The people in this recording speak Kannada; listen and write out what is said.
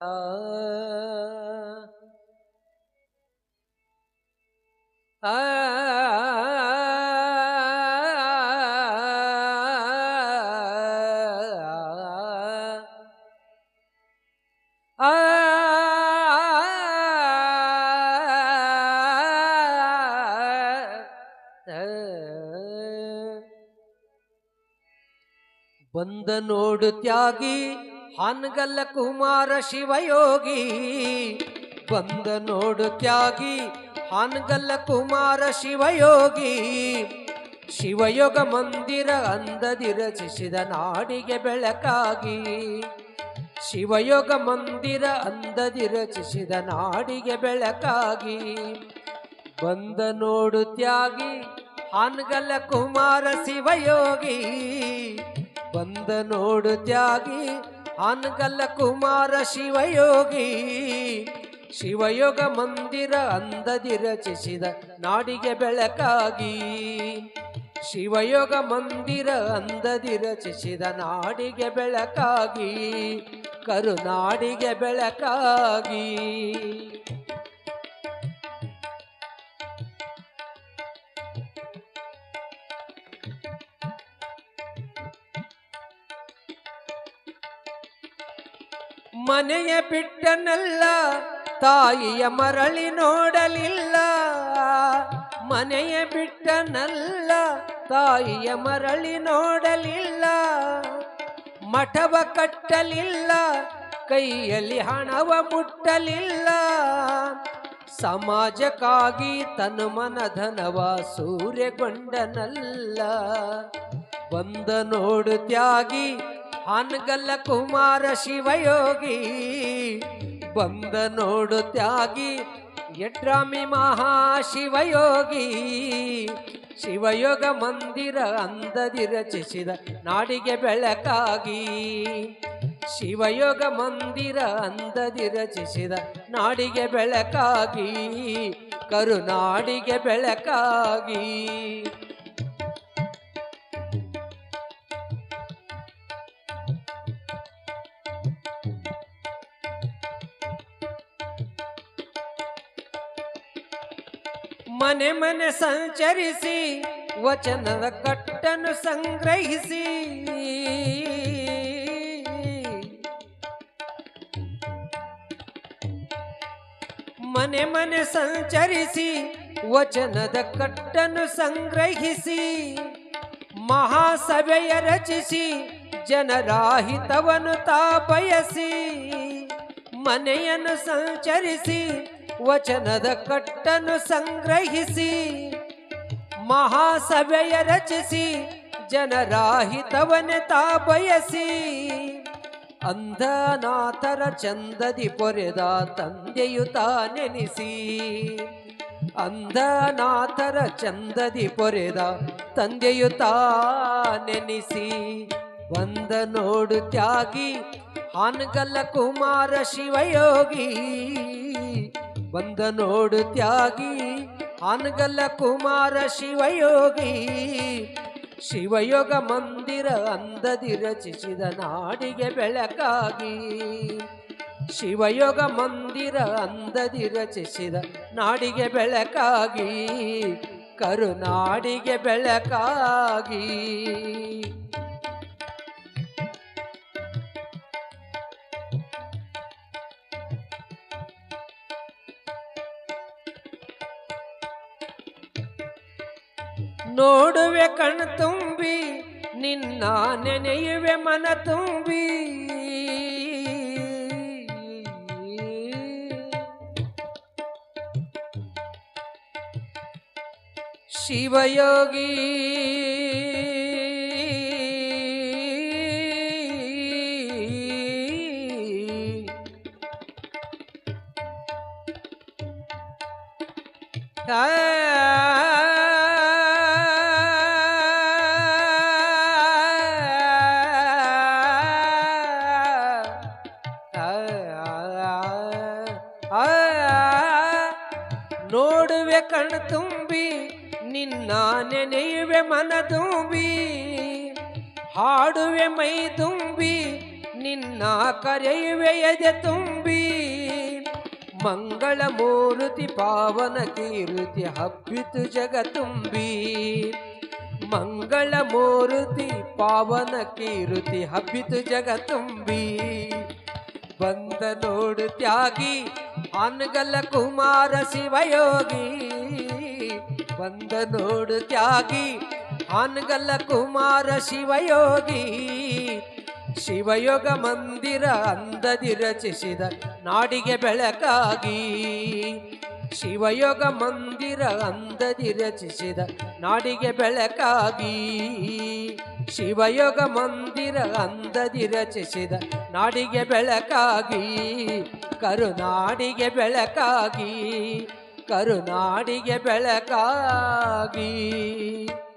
ಬಂದ ನೋಡು ತ್ಯಾಗಿ ಹಾನಗಲ್ಲ ಕುಮಾರ ಶಿವಯೋಗಿ. ಬಂದ ನೋಡು ತ್ಯಾಗಿ ಹಾನಗಲ್ಲ ಕುಮಾರ ಶಿವಯೋಗಿ. ಶಿವಯೋಗ ಮಂದಿರ ಅಂದದಿ ರಚಿಸಿದ ನಾಡಿಗೆ ಬೆಳಕಾಗಿ. ಶಿವಯೋಗ ಮಂದಿರ ಅಂದದಿ ರಚಿಸಿದ ನಾಡಿಗೆ ಬೆಳಕಾಗಿ. ಬಂದ ನೋಡು ತ್ಯಾಗಿ ಹಾನಗಲ್ಲ ಕುಮಾರ ಶಿವಯೋಗಿ. ಬಂದ ನೋಡು ತ್ಯಾಗಿ ಹಾನಗಲ್ಲ ಕುಮಾರ ಶಿವಯೋಗಿ. ಶಿವಯೋಗ ಮಂದಿರ ಅಂದದಿ ರಚಿಸಿದ ನಾಡಿಗೆ ಬೆಳಕಾಗಿ. ಶಿವಯೋಗ ಮಂದಿರ ಅಂದದಿ ರಚಿಸಿದ ನಾಡಿಗೆ ಬೆಳಕಾಗಿ. ಕರುನಾಡಿಗೆ ಬೆಳಕಾಗಿ. ಮನೆಯ ಬಿಟ್ಟನಲ್ಲ ತಾಯಿಯ ಮರಳಿ ನೋಡಲಿಲ್ಲ. ಮನೆಯ ಬಿಟ್ಟನಲ್ಲ ತಾಯಿಯ ಮರಳಿ ನೋಡಲಿಲ್ಲ. ಮಠವ ಕಟ್ಟಲಿಲ್ಲ ಕೈಯಲ್ಲಿ ಹಣವ ಮುಟ್ಟಲಿಲ್ಲ. ಸಮಾಜಕ್ಕಾಗಿ ತನು ಮನಧನವ ಸೂರ್ಯಗೊಂಡನಲ್ಲ. ಬಂದ ನೋಡು ತ್ಯಾಗಿ ಹಾನಗಲ್ಲ ಕುಮಾರ ಶಿವಯೋಗಿ. ಬಂದ ನೋಡು ತ್ಯಾಗಿ ಯಡ್ರಾಮಿ ಮಹಾಶಿವಯೋಗಿ. ಶಿವಯೋಗ ಮಂದಿರ ಅಂದದಿ ರಚಿಸಿದ ನಾಡಿಗೆ ಬೆಳಕಾಗಿ. ಶಿವಯೋಗ ಮಂದಿರ ಅಂದದಿ ರಚಿಸಿದ ನಾಡಿಗೆ ಬೆಳಕಾಗಿ. ಕರುನಾಡಿಗೆ ಬೆಳಕಾಗಿ. ಮನೆ ಮನೆ ಸಂಚರಿಸಿ ವಚನದ ಕಟ್ಟನ್ನು ಸಂಗ್ರಹಿಸಿ. ಮನೆ ಮನೆ ಸಂಚರಿಸಿ ವಚನದ ಕಟ್ಟನ್ನು ಸಂಗ್ರಹಿಸಿ. ಮಹಾಸಭೆಯ ರಚಿಸಿ ಜನರಾಹಿತವನ್ನು ತಾ ಬಯಸಿ. ಮನೆಯನ್ನು ಸಂಚರಿಸಿ ವಚನದ ಕಟ್ಟನ್ನು ಸಂಗ್ರಹಿಸಿ. ಮಹಾಸಭೆಯ ರಚಿಸಿ ಜನರಾಹಿತವನ್ನೇ ತಾ ಬಯಸಿ. ಅಂಧನಾಥರ ಚಂದದಿ ಪೊರೆದ ತಂದೆಯು ತಾನೆನಿಸಿ. ಅಂಧನಾಥರ ಚಂದದಿ ಪೊರೆದ ತಂದೆಯು ತಾನೆನಿಸಿ. ಬಂದ ನೋಡು ತ್ಯಾಗಿ ಹಾನಗಲ್ಲ ಕುಮಾರ ಶಿವಯೋಗಿ. ಬಂದ ನೋಡು ತ್ಯಾಗಿ ಹಾನಗಲ್ಲ ಕುಮಾರ ಶಿವಯೋಗಿ. ಶಿವಯೋಗ ಮಂದಿರ ಅಂದದಿ ರಚಿಸಿದ ನಾಡಿಗೆ ಬೆಳಕಾಗಿ. ಶಿವಯೋಗ ಮಂದಿರ ಅಂದದಿ ರಚಿಸಿದ ನಾಡಿಗೆ ಬೆಳಕಾಗಿ. ಕರುನಾಡಿಗೆ ಬೆಳಕಾಗಿ. ನೋಡುವೆ ಕಣ್ ತುಂಬಿ ನಿನ್ನ ನೆನೆಯುವೆ ಮನ ತುಂಬಿ. ಶಿವಯೋಗಿ ನೋಡುವೆ ಕಣ್ ತುಂಬಿ ನಿನ್ನ ನೆನೆಯುವೆ ಮನ ತುಂಬಿ. ಹಾಡುವೆ ಮೈ ತುಂಬಿ ನಿನ್ನ ಕರೆಯುವೆ ಎದೆ ತುಂಬಿ ಮಂಗಳ ಮೂರ್ತಿ ಪಾವನ ಕೀರ್ತಿ ಹಬ್ಬಿತು ಜಗ ತುಂಬಿ ಮಂಗಳ ಮೂರ್ತಿ ಪಾವನ ಕೀರ್ತಿ ಹಬ್ಬಿತು ಜಗ ತುಂಬಿ ಬಂದ ನೋಡು ತ್ಯಾಗಿ ಅನಗಲ ಕುಮಾರ ಶಿವಯೋಗಿ ಬಂದ ನೋಡು ತ್ಯಾಗಿ ಅನಗಲ ಕುಮಾರ ಶಿವಯೋಗಿ ಶಿವಯೋಗ ಮಂದಿರ ಅಂದದಿ ರಚಿಸಿದ ನಾಡಿಗೆ ಬೆಳಕಾಗಿ ಶಿವಯೋಗ ಮಂದಿರ ಅಂದದಿ ರಚಿಸಿದ ನಾಡಿಗೆ ಬೆಳಕಾಗಿ ಶಿವಯೋಗ ಮಂದಿರ ಅಂದದಿ ರಚಿಸಿದ ನಾಡಿಗೆ ಬೆಳಕಾಗಿ ಕರುನಾಡಿಗೆ ಬೆಳಕಾಗಿ ಕರುನಾಡಿಗೆ ಬೆಳಕಾಗಿ